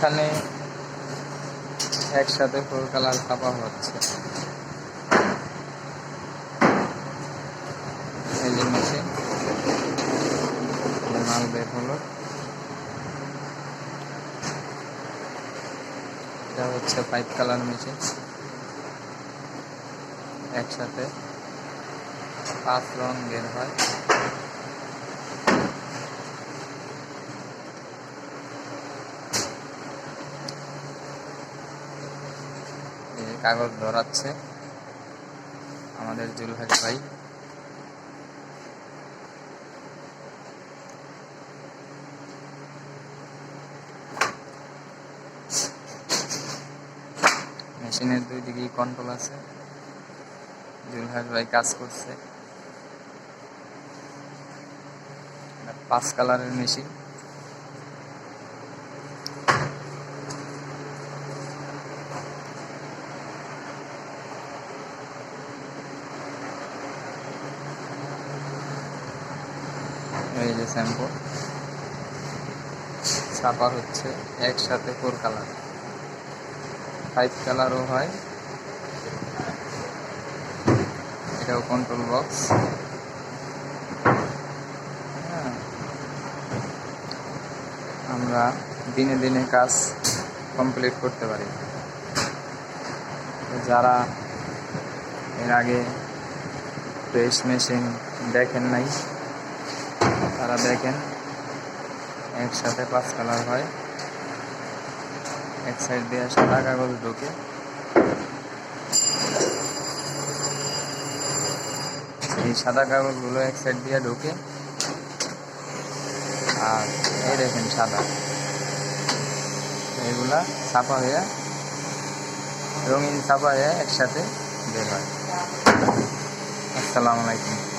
এখানে একসাথে 4 কালার ছাপা হচ্ছে। এই যে মেশিন মাল বের হলো। এটা হচ্ছে 5 কালার মেশিন, একসাথে 5 রং বের হয়। কাগজ ধরাচ্ছে আমাদের জুলহাস ভাই। মেশিনের 2 দিকেই কন্ট্রোল আছে। জুলহাস ভাই কাজ করছে। 5 কালারের মেশিন। এই যে শ্যাম্পু ছাপা হচ্ছে একসাথে 4 কালার, 5 কালারও হয়। এটাও কন্ট্রোল বক্স। আমরা দিনে দিনে কাজ কমপ্লিট করতে পারি। যারা এর আগে প্রেস মেশিন দেখেন নাই তারা দেখেন, একসাথে 5 কালার হয়। এক সাইড দিয়ে সাদা কাগজ ঢোকে, এই সাদা কাগজগুলো এক সাইড দিয়ে ঢোকে, আর এই দেখেন সাদা, এগুলা ছাপা হয়ে রঙিন ছাপা হয়ে একসাথে বের হয়। আসসালামু আলাইকুম।